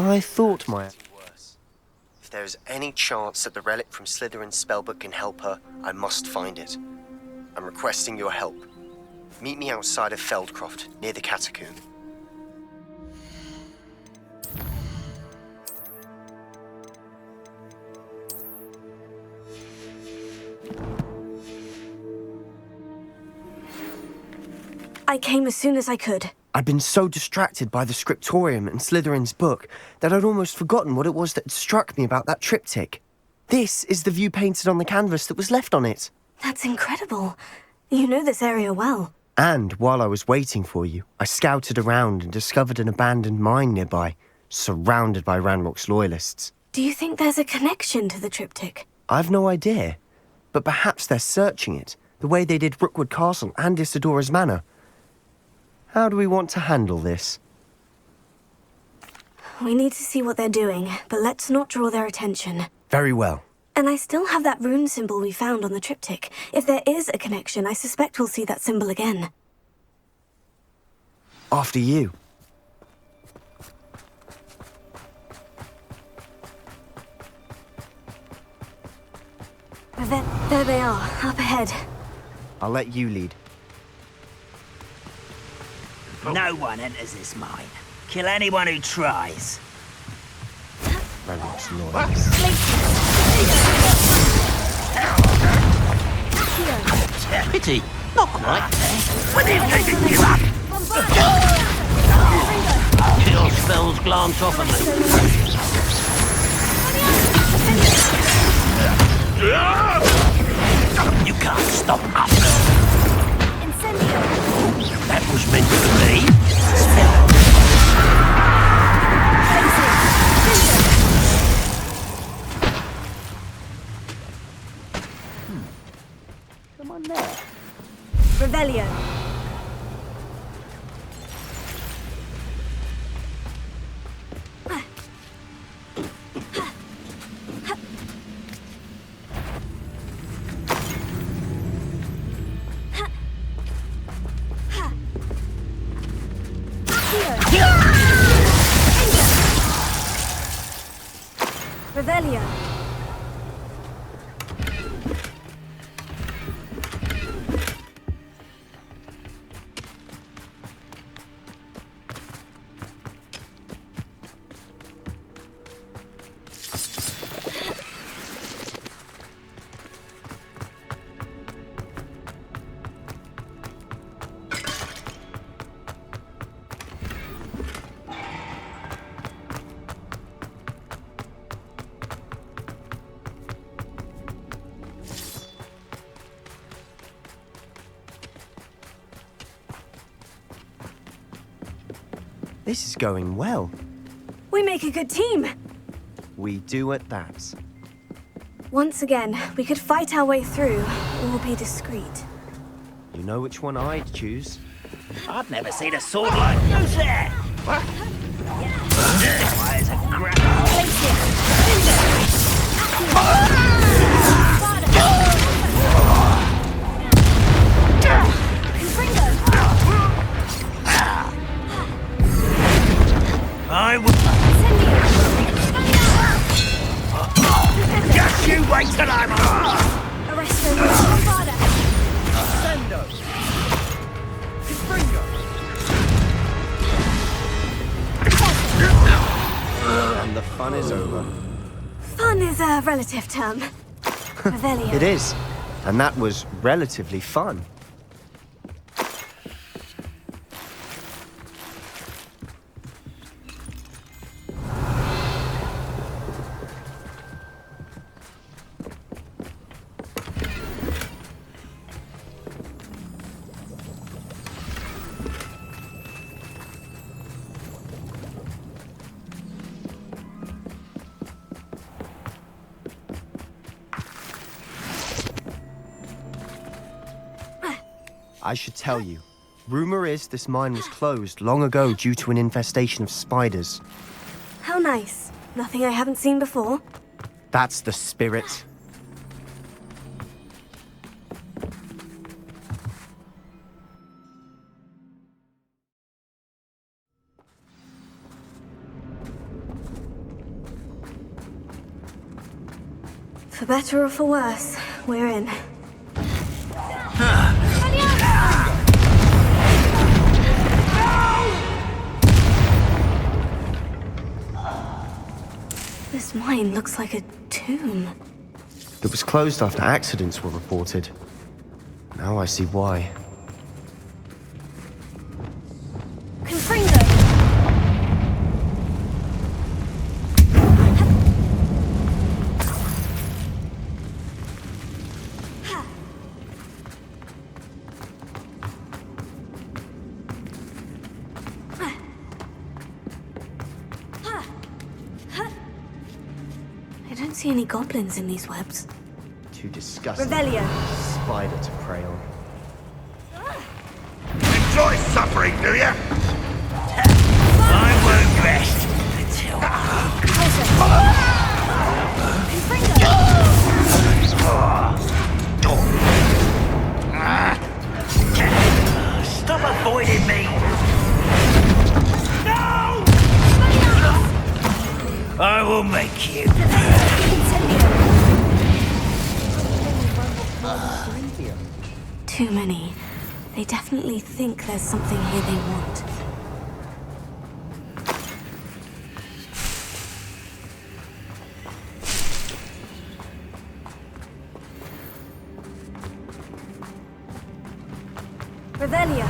I thought my... worse. If there is any chance that the relic from Slytherin's spellbook can help her, I must find it. I'm requesting your help. Meet me outside of Feldcroft, near the catacomb. I came as soon as I could. I'd been so distracted by the scriptorium and Slytherin's book that I'd almost forgotten what it was that had struck me about that triptych. This is the view painted on the canvas that was left on it. That's incredible. You know this area well. And while I was waiting for you, I scouted around and discovered an abandoned mine nearby, surrounded by Ranrock's loyalists. Do you think there's a connection to the triptych? I've no idea, but perhaps they're searching it, the way they did Rookwood Castle and Isidora's Manor. How do we want to handle this? We need to see what they're doing, but let's not draw their attention. Very well. And I still have that rune symbol we found on the triptych. If there is a connection, I suspect we'll see that symbol again. After you. There they are, up ahead. I'll let you lead. No one enters this mine. Kill anyone who tries. Ranrock's loyalists. Pity. Not quite. When are you going to give up? Kill spells glance off of me. You can't stop us. That was meant for me. Come on there. Revelio. Revelio. This is going well. We make a good team. We do at that. Once again, we could fight our way through, or be discreet. You know which one I'd choose. I've never seen a sword like yours there. What? Why is a crap? I will. Just you wait till I'm on. Sendo! And the fun is over. Fun is a relative term. Revelio. It is. And that was relatively fun. I should tell you. Rumor is this mine was closed long ago due to an infestation of spiders. How nice. Nothing I haven't seen before. That's the spirit. For better or for worse, we're in. This mine looks like a tomb. It was closed after accidents were reported. Now I see why. Confringo! I don't see any goblins in these webs. Too disgusting. Revelio. Spider to prey on. Enjoy suffering, do ya? I won't rest until Stop avoiding me! No! I will make you. Too many. They definitely think there's something here they want. Revelio.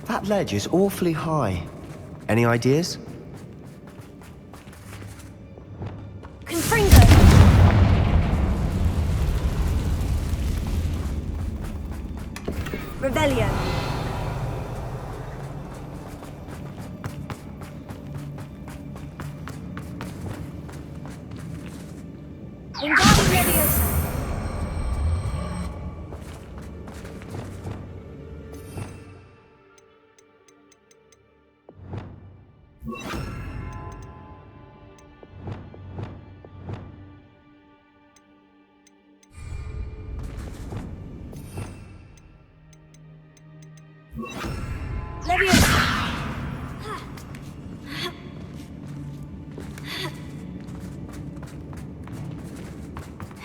That ledge is awfully high. Any ideas? Confringo. Revelio. Wingardium Leviosa. Leviosa.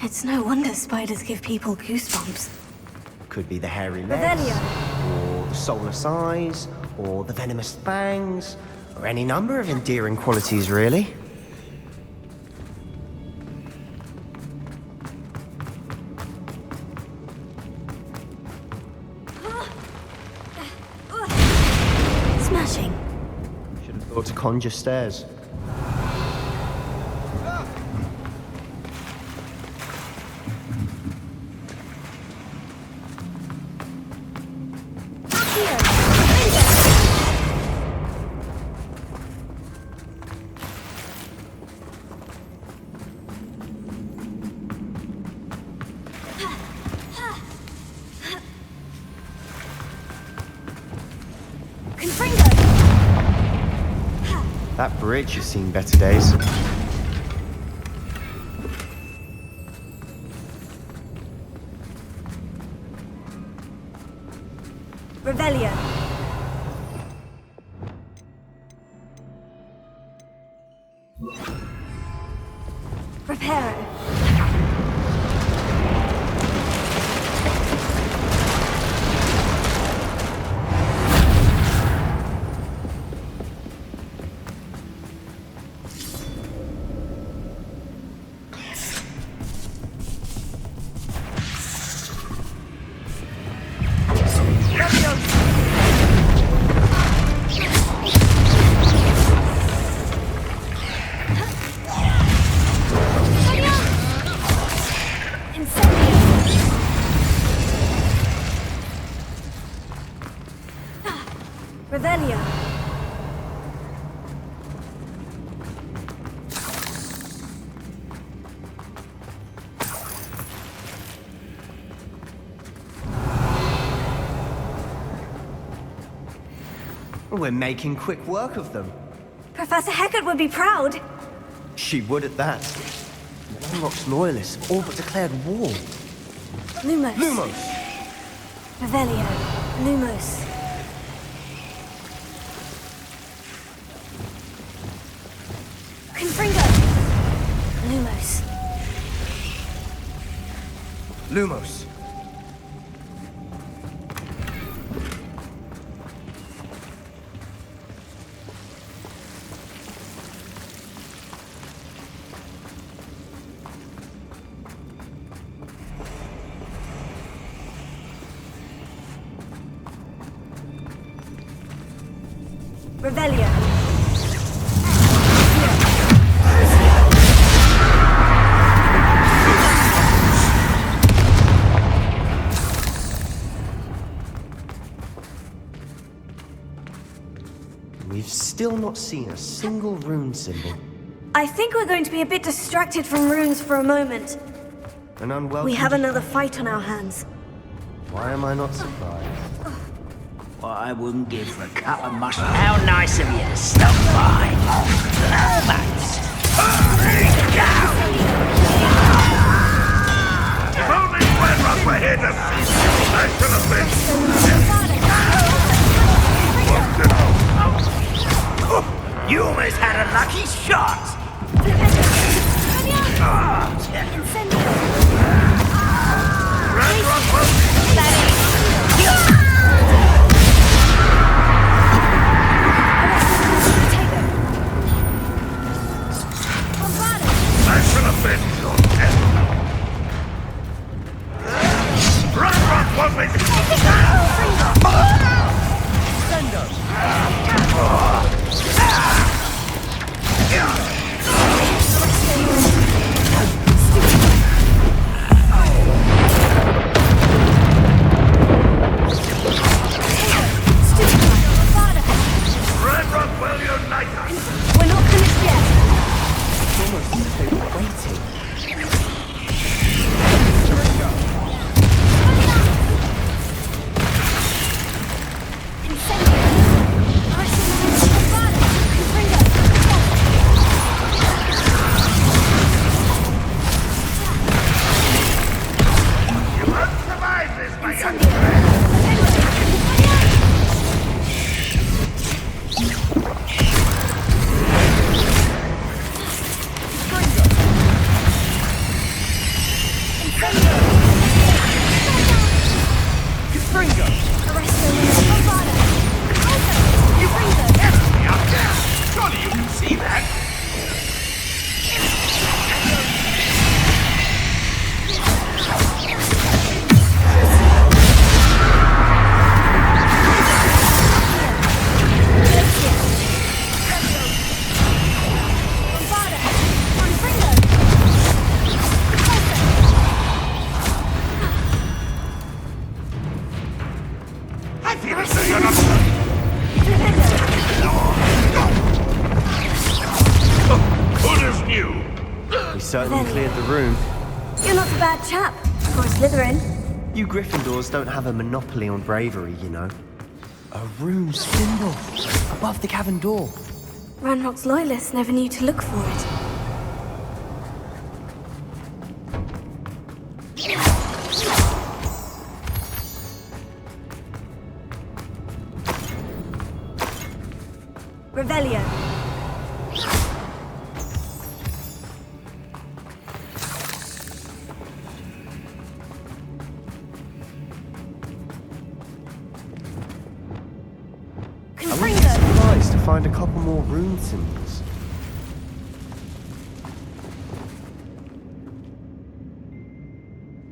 It's no wonder spiders give people goosebumps. Could be the hairy legs, Revelio. or the soulless eyes, or the venomous fangs, or any number of endearing qualities, really. Smashing. Should have thought to conjure stairs. That bridge has seen better days. Revelio. Reparo. Revelio. We're making quick work of them. Professor Hecat would be proud. She would at that. Unlock's loyalists have all but declared war. Lumos. Lumos! Revelio. Lumos. Confringo! Lumos. Lumos. Revelio. We've still not seen a single rune symbol. I think we're going to be a bit distracted from runes for a moment. An unwelcome... We have another fight on our hands. Why am I not surprised? What I wouldn't give for a cup of mustard. How nice of you to stop by. Almost. If only Gryffindor were here to see you, I should have been... You almost had a lucky shot. I should have been your death. Gryffindor won't Gryffindor will unite us. We're not finished yet. Almost as if they were waiting. You won't survive this, my young friend. Surely you can see that. I feel as though you're not... Good as new. We certainly cleared the room. You're not a bad chap. For a Slytherin. You Gryffindors don't have a monopoly on bravery, you know. A rune symbol above the cavern door. Ranrock's loyalists never knew to look for it. Revelio. I wouldn't be surprised to find a couple more rune symbols.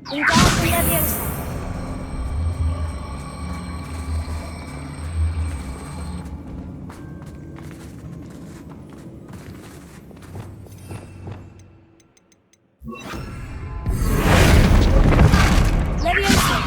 Wingardium Leviosa. Leviosa.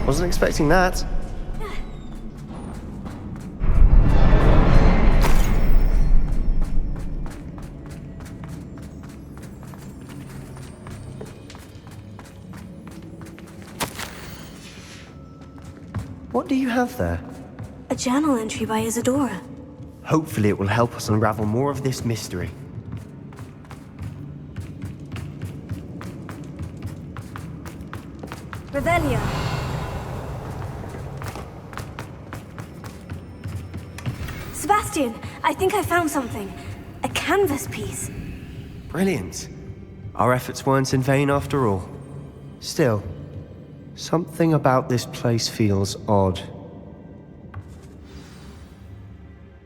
Wasn't expecting that. What do you have there? A journal entry by Isadora. Hopefully it will help us unravel more of this mystery. Revelio. Sebastian, I think I found something. A canvas piece. Brilliant. Our efforts weren't in vain after all. Still, something about this place feels odd.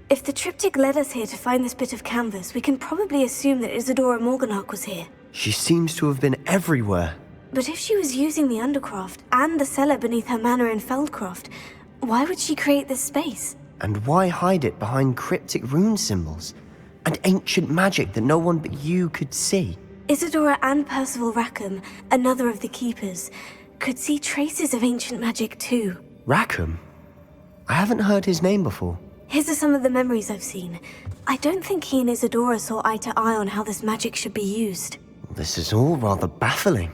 If the triptych led us here to find this bit of canvas, we can probably assume that Isadora Morganach was here. She seems to have been everywhere. But if she was using the Undercroft and the cellar beneath her manor in Feldcroft, why would she create this space? And why hide it behind cryptic rune symbols and ancient magic that no one but you could see? Isadora and Percival Rackham, another of the Keepers, could see traces of ancient magic too. Rackham? I haven't heard his name before. His are some of the memories I've seen. I don't think he and Isadora saw eye to eye on how this magic should be used. This is all rather baffling.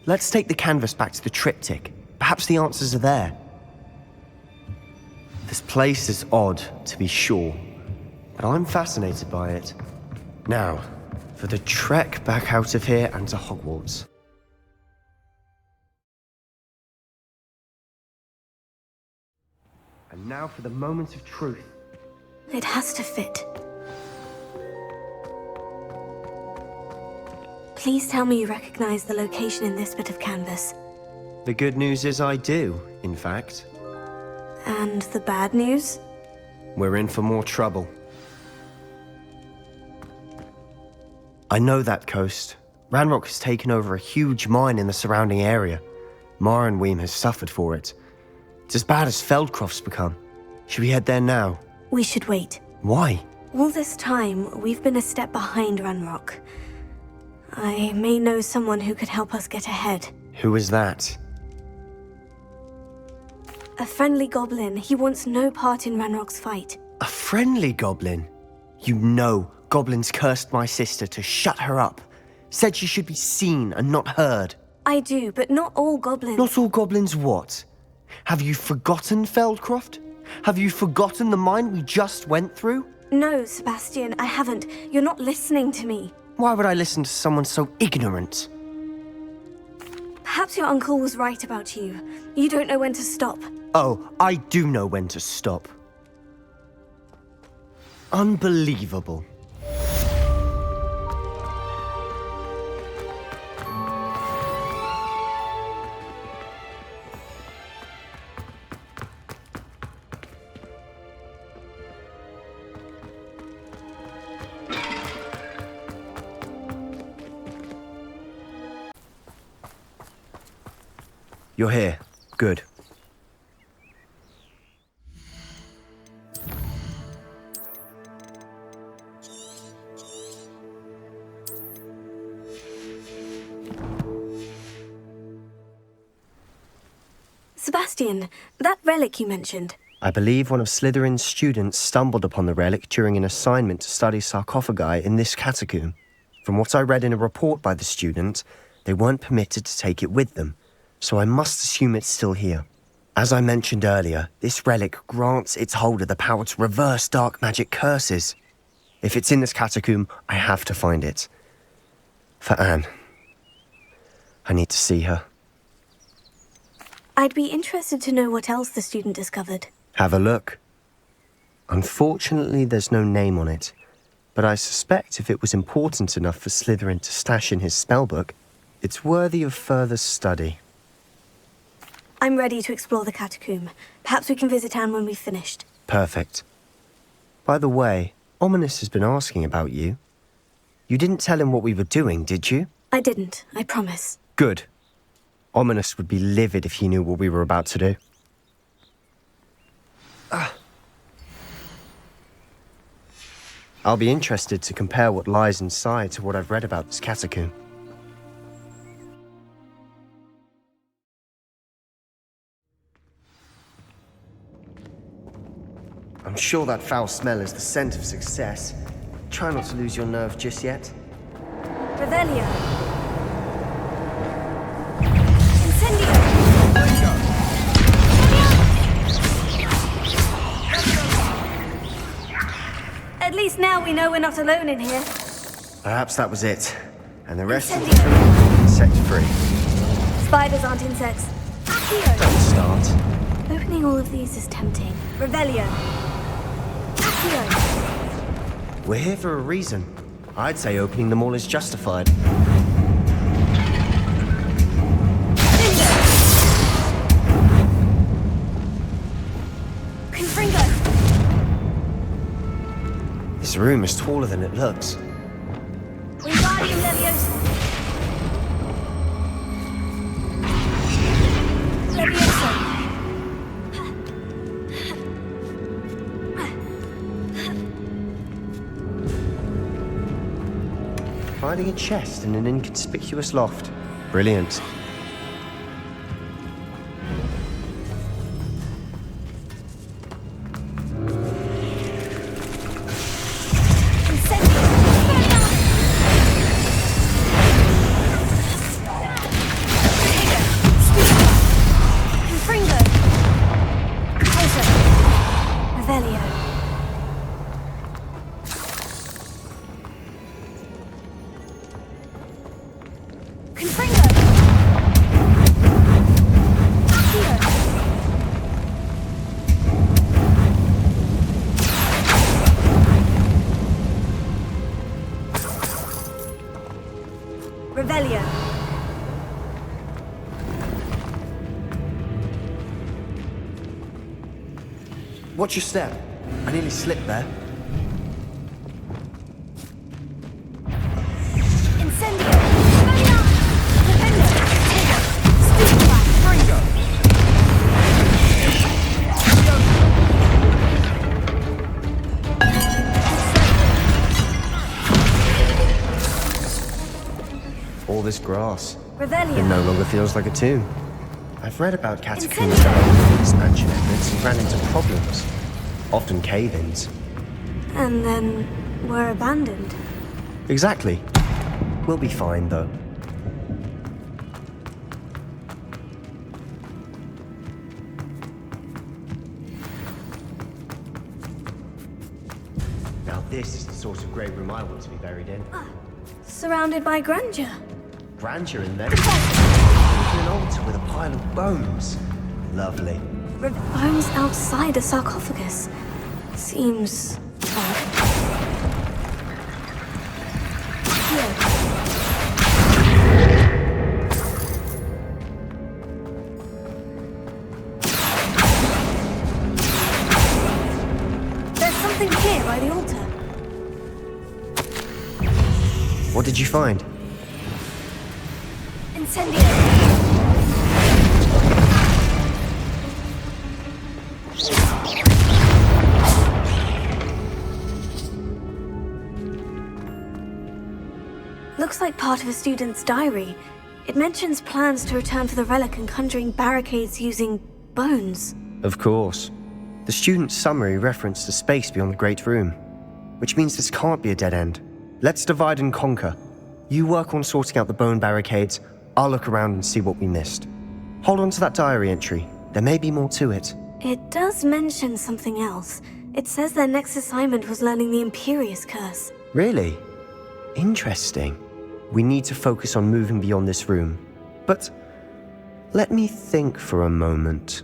Let's take the canvas back to the triptych. Perhaps the answers are there. This place is odd, to be sure, but I'm fascinated by it. Now, for the trek back out of here and to Hogwarts. And now for the moment of truth. It has to fit. Please tell me you recognize the location in this bit of canvas. The good news is I do, in fact. And the bad news? We're in for more trouble. I know that coast. Ranrock has taken over a huge mine in the surrounding area. Marrenweem has suffered for it. It's as bad as Feldcroft's become. Should we head there now? We should wait. Why? All this time, we've been a step behind Ranrock. I may know someone who could help us get ahead. Who is that? A friendly goblin. He wants no part in Ranrock's fight. A friendly goblin? You know goblins cursed my sister to shut her up. Said she should be seen and not heard. I do, but not all goblins. Not all goblins what? Have you forgotten Feldcroft? Have you forgotten the mine we just went through? No, Sebastian, I haven't. You're not listening to me. Why would I listen to someone so ignorant? Perhaps your uncle was right about you. You don't know when to stop. Oh, I do know when to stop. Unbelievable. You're here. Good. Sebastian, that relic you mentioned. I believe one of Slytherin's students stumbled upon the relic during an assignment to study sarcophagi in this catacomb. From what I read in a report by the student, they weren't permitted to take it with them, so I must assume it's still here. As I mentioned earlier, this relic grants its holder the power to reverse dark magic curses. If it's in this catacomb, I have to find it. For Anne. I need to see her. I'd be interested to know what else the student discovered. Have a look. Unfortunately, there's no name on it, but I suspect if it was important enough for Slytherin to stash in his spellbook, it's worthy of further study. I'm ready to explore the catacomb. Perhaps we can visit Anne when we've finished. Perfect. By the way, Ominous has been asking about you. You didn't tell him what we were doing, did you? I didn't, I promise. Good. Ominous would be livid if he knew what we were about to do. I'll be interested to compare what lies inside to what I've read about this catacomb. I'm sure that foul smell is the scent of success. Try not to lose your nerve just yet. Revelio. Incendio. At least now we know we're not alone in here. Perhaps that was it. And the rest is Incendio. insect-free. Spiders aren't insects. Accio. Don't start. Opening all of these is tempting. Revelio. Accio. We're here for a reason. I'd say opening them all is justified. Confringo. This room is taller than it looks. Wingardium Leviosa. Leviosa. Finding a chest in an inconspicuous loft. Brilliant. Revelio. Watch your step. I nearly slipped there. Incendio. Defender. Stupefy. Fringo. All this grass. Revelio. It no longer feels like a tomb. I've read about catacombs Incendio. around expansion efforts and ran into problems. Often cave-ins. And then were abandoned. Exactly. We'll be fine, though. Now this is the sort of grey room I want to be buried in. Surrounded by grandeur. Grandeur in there. Even an altar with a pile of bones. Lovely. Bones outside a sarcophagus. Seems odd. There's something here by the altar. What did you find? Incendio. Looks like part of a student's diary. It mentions plans to return for the relic and conjuring barricades using bones. Of course. The student's summary referenced a space beyond the Great Room, which means this can't be a dead end. Let's divide and conquer. You work on sorting out the bone barricades, I'll look around and see what we missed. Hold on to that diary entry. There may be more to it. It does mention something else. It says their next assignment was learning the Imperious Curse. Really? Interesting. We need to focus on moving beyond this room. But let me think for a moment.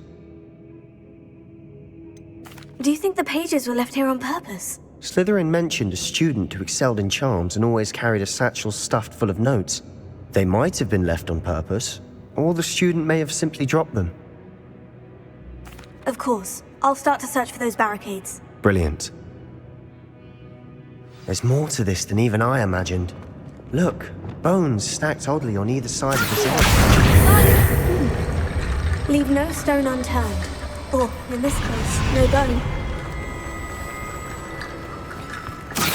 Do you think the pages were left here on purpose? Slytherin mentioned a student who excelled in charms and always carried a satchel stuffed full of notes. They might have been left on purpose, or the student may have simply dropped them. Of course. I'll start to search for those barricades. Brilliant. There's more to this than even I imagined. Look, bones stacked oddly on either side of this arch. Leave no stone unturned. Or, in this case, no bone.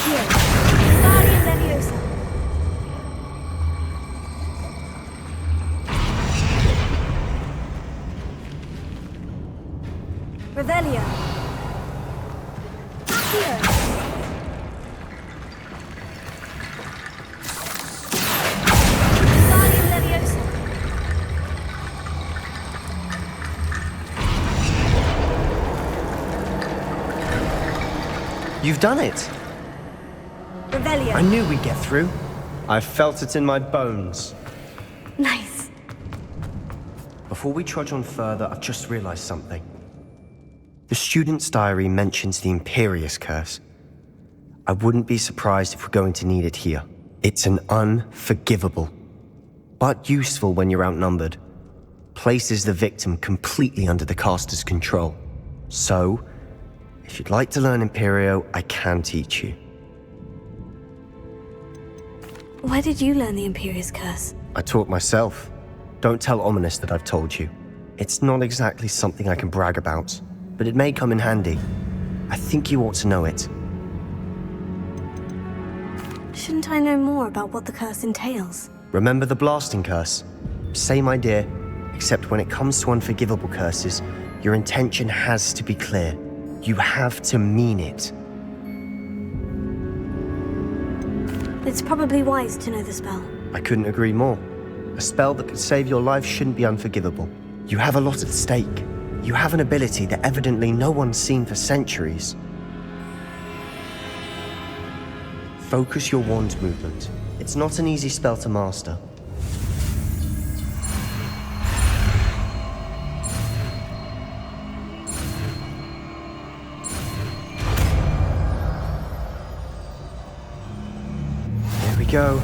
Here. Wingardium Leviosa. Revelio. Here. Wingardium Leviosa. You've done it! Revelio. I knew we'd get through. I felt it in my bones. Nice. Before we trudge on further, I've just realized something. The student's diary mentions the Imperius Curse. I wouldn't be surprised if we're going to need it here. It's an unforgivable, but useful when you're outnumbered. Places the victim completely under the caster's control. So, if you'd like to learn Imperio, I can teach you. Where did you learn the Imperius Curse? I taught myself. Don't tell Ominous that I've told you. It's not exactly something I can brag about, but it may come in handy. I think you ought to know it. Shouldn't I know more about what the curse entails? Remember the blasting curse? Same idea, except when it comes to unforgivable curses, your intention has to be clear. You have to mean it. It's probably wise to know the spell. I couldn't agree more. A spell that could save your life shouldn't be unforgivable. You have a lot at stake. You have an ability that evidently no one's seen for centuries. Focus your wand movement. It's not an easy spell to master. There we go.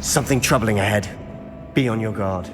Something troubling ahead. Be on your guard.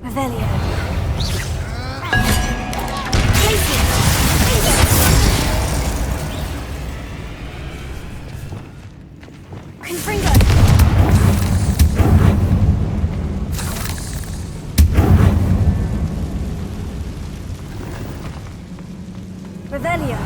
Revelio. Confringo. Revelio.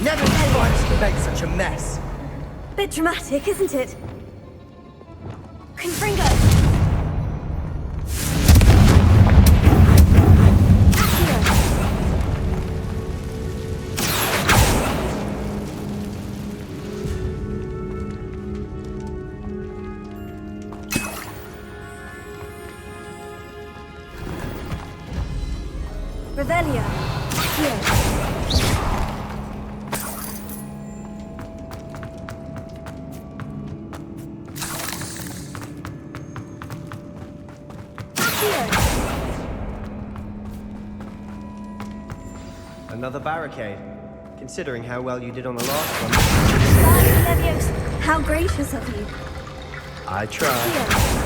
Never thought to make such a mess. Bit dramatic, isn't it? Confringo. Revelio. Accio. Another barricade. Considering how well you did on the last one. Leviosa. How gracious of you. I tried.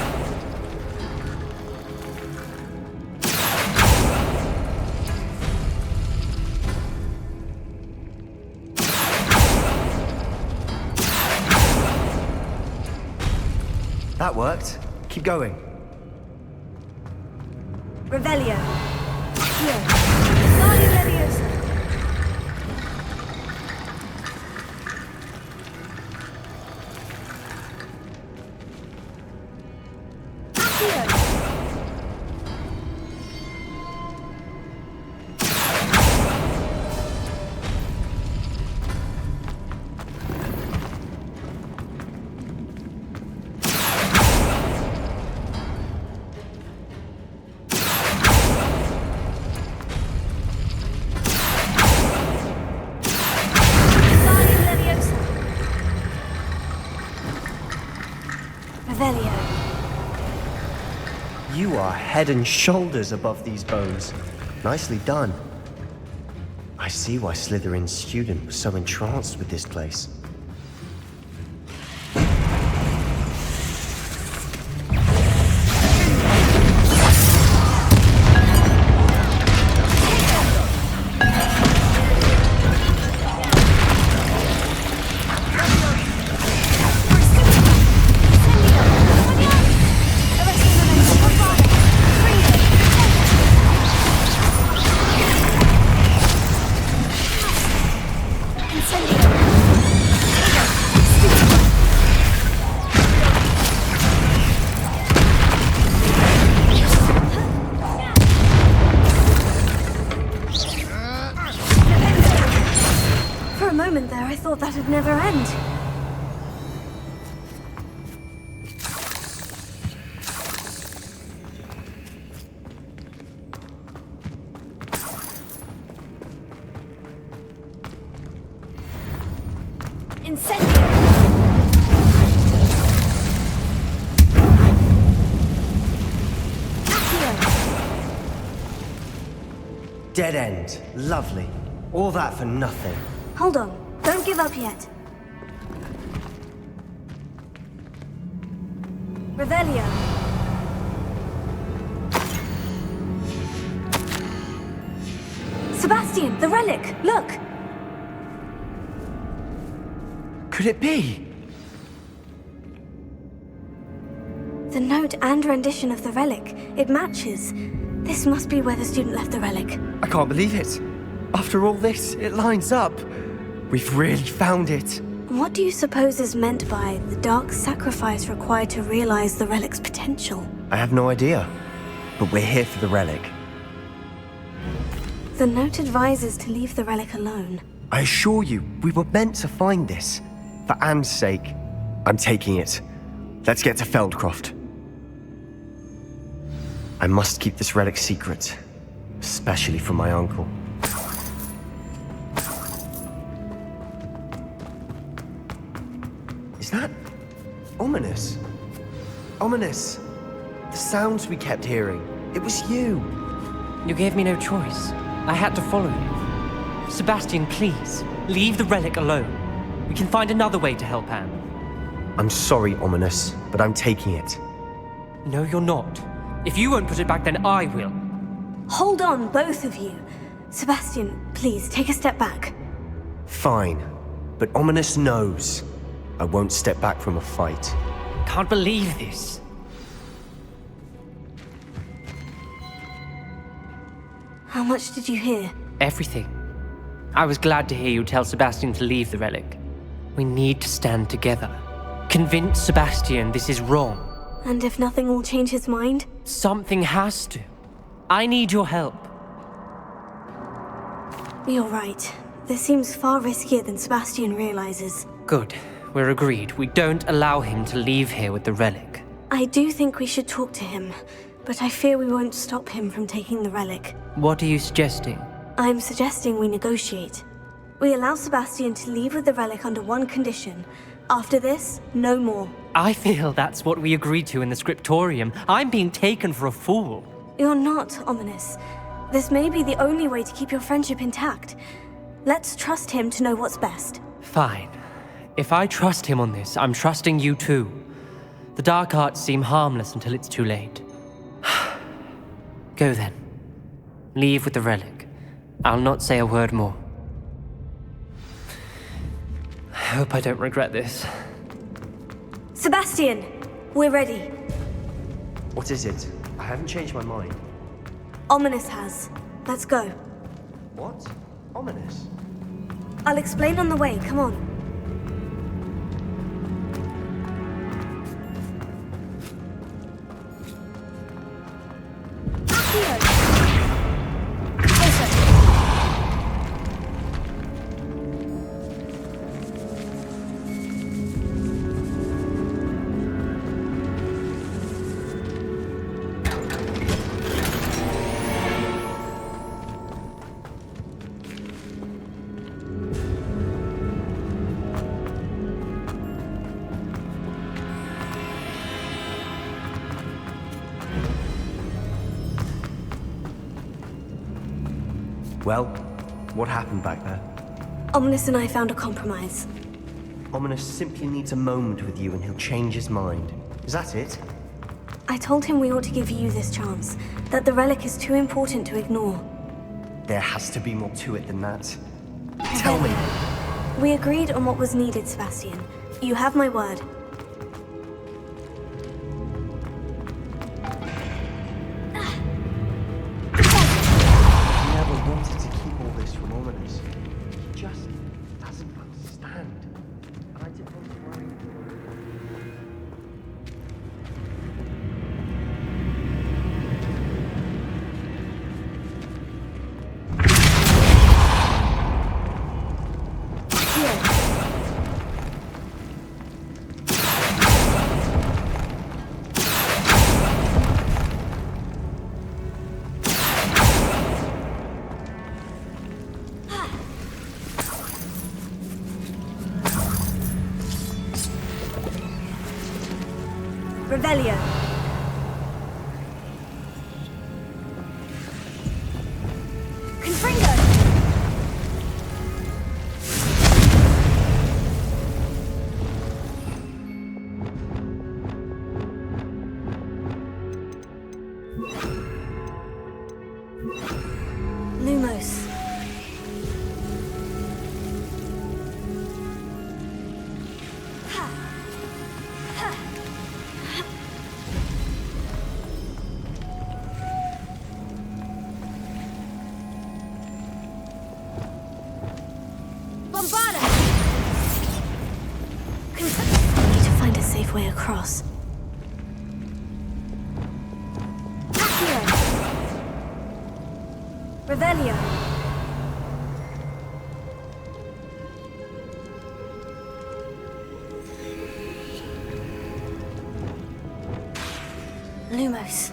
That worked. Keep going. Revelio. Accio. Leviosa. are head and shoulders above these bones. Nicely done. I see why Slytherin's student was so entranced with this place. There, I thought that'd never end. Incendio! Dead end. Lovely. All that for nothing. Hold on. Don't give up yet. Revelio. Sebastian, the relic! Look! Could it be? The note and rendition of the relic. It matches. This must be where the student left the relic. I can't believe it. After all this, it lines up. We've really found it. What do you suppose is meant by the dark sacrifice required to realize the relic's potential? I have no idea. But we're here for the relic. The note advises to leave the relic alone. I assure you, we were meant to find this. For Anne's sake, I'm taking it. Let's get to Feldcroft. I must keep this relic secret. Especially from my uncle. Is that ominous? Ominous. The sounds we kept hearing. It was you. You gave me no choice. I had to follow you. Sebastian, please, leave the relic alone. We can find another way to help Anne. I'm sorry, Ominous, but I'm taking it. No, you're not. If you won't put it back, then I will. Hold on, both of you. Sebastian, please, take a step back. Fine. But Ominous knows. I won't step back from a fight. Can't believe this. How much did you hear? Everything. I was glad to hear you tell Sebastian to leave the relic. We need to stand together. Convince Sebastian this is wrong. And if nothing will change his mind? Something has to. I need your help. You're right. This seems far riskier than Sebastian realizes. Good. We're agreed. We don't allow him to leave here with the relic. I do think we should talk to him, but I fear we won't stop him from taking the relic. What are you suggesting? I'm suggesting we negotiate. We allow Sebastian to leave with the relic under one condition. After this, no more. I feel that's what we agreed to in the scriptorium. I'm being taken for a fool. You're not, Ominous. This may be the only way to keep your friendship intact. Let's trust him to know what's best. Fine. If I trust him on this, I'm trusting you too. The dark arts seem harmless until it's too late. Go then. Leave with the relic. I'll not say a word more. I hope I don't regret this. Sebastian! We're ready. What is it? I haven't changed my mind. Ominous has. Let's go. What? Ominous? I'll explain on the way. Come on. Well, what happened back there? Ominous and I found a compromise. Ominous simply needs a moment with you and he'll change his mind. Is that it? I told him we ought to give you this chance, that the relic is too important to ignore. There has to be more to it than that. Tell me. We agreed on what was needed, Sebastian. You have my word. He never wanted to keep all this from Ominous. He just doesn't understand. And I didn't want to worry. Revelio. Confringo. Lumos. Need to find a safe way across. Accio. Revelio. Lumos.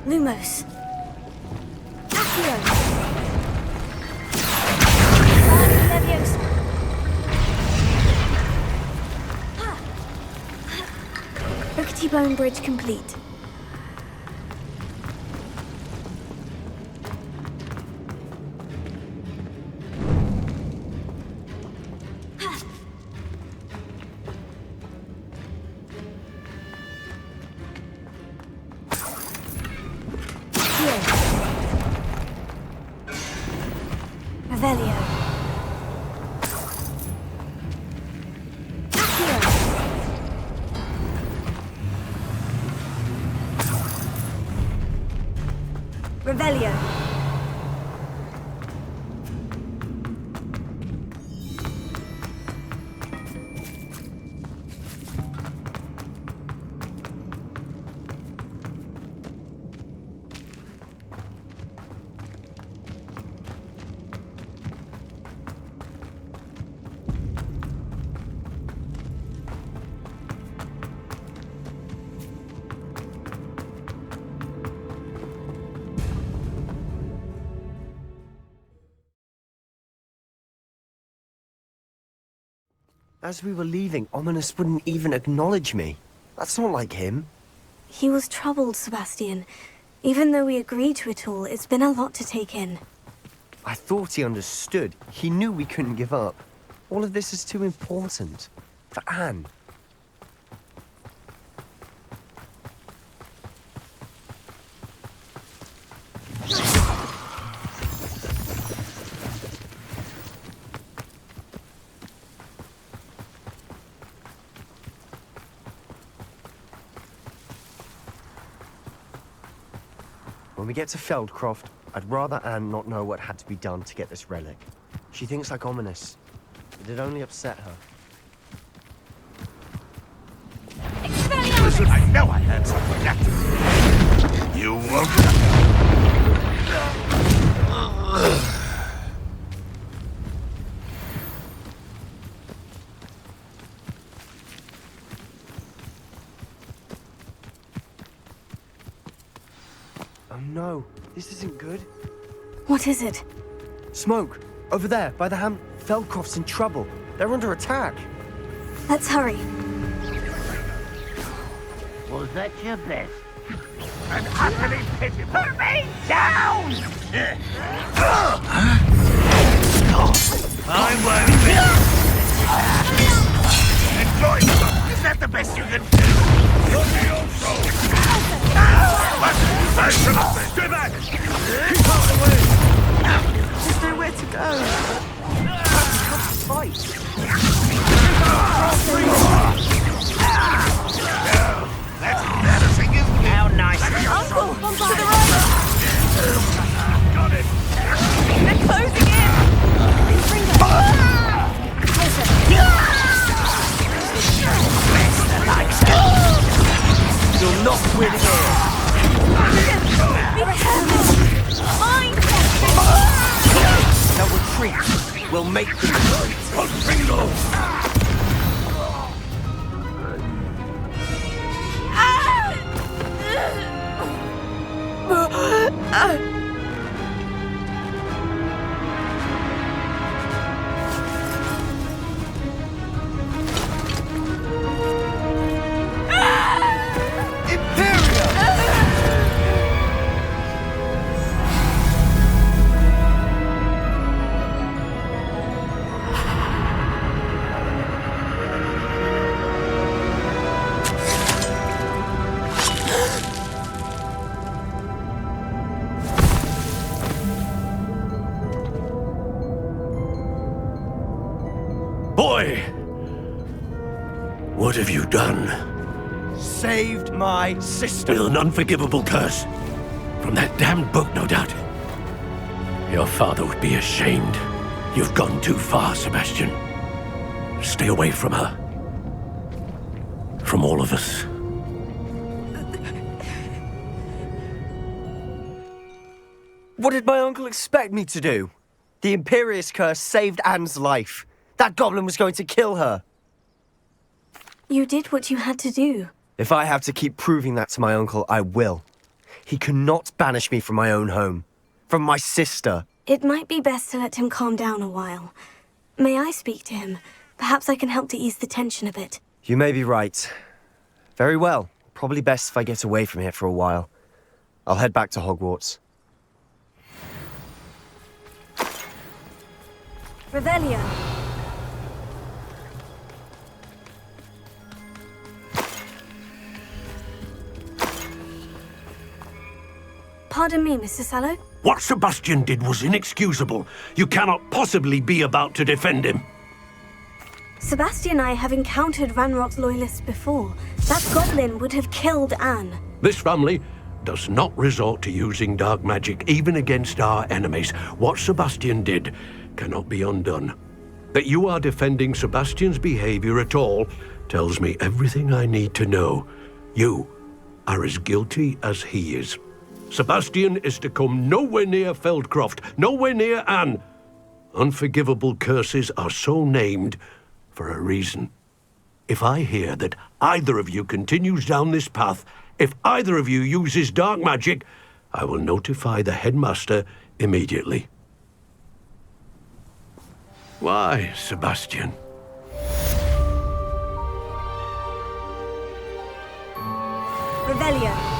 Lumos. Accio. Leviosa. Rickety Bone Bridge complete. Revelio. Accio. Revelio. As we were leaving, Ominous wouldn't even acknowledge me. That's not like him. He was troubled, Sebastian. Even though we agreed to it all, it's been a lot to take in. I thought he understood. He knew we couldn't give up. All of this is too important. For Anne. When we get to Feldcroft, I'd rather Anne not know what had to be done to get this relic. She thinks like Ominous. It'd only upset her. Listen, I know I had something left. You won't. no, this isn't good. What is it? Smoke! Over there, by the Feldcroft's in trouble. They're under attack. Let's hurry. Was that your best? And utterly pitiful. Put me down! I won't enjoy it. Is that the best you can do? Look at your soul. Stay back! Keep out of the way! There's nowhere to go. Fight. That's embarrassing, isn't it? How nice. Uncle, to the right! Got it! They're closing in! You're not winning here. Be careful! Mine! Now retreat. We'll make them. Boy! What have you done? Saved my sister. With an unforgivable curse. From that damned book, no doubt. Your father would be ashamed. You've gone too far, Sebastian. Stay away from her. From all of us. What did my uncle expect me to do? The Imperious curse saved Anne's life. That goblin was going to kill her. You did what you had to do. If I have to keep proving that to my uncle, I will. He cannot banish me from my own home. From my sister. It might be best to let him calm down a while. May I speak to him? Perhaps I can help to ease the tension a bit. You may be right. Very well. Probably best if I get away from here for a while. I'll head back to Hogwarts. Revelio. Pardon me, Mr. Sallow. What Sebastian did was inexcusable. You cannot possibly be about to defend him. Sebastian and I have encountered Ranrock's loyalists before. That goblin would have killed Anne. This family does not resort to using dark magic even against our enemies. What Sebastian did cannot be undone. That you are defending Sebastian's behavior at all tells me everything I need to know. You are as guilty as he is. Sebastian is to come nowhere near Feldcroft, nowhere near Anne. Unforgivable curses are so named for a reason. If I hear that either of you continues down this path, if either of you uses dark magic, I will notify the headmaster immediately. Why, Sebastian? Revelio.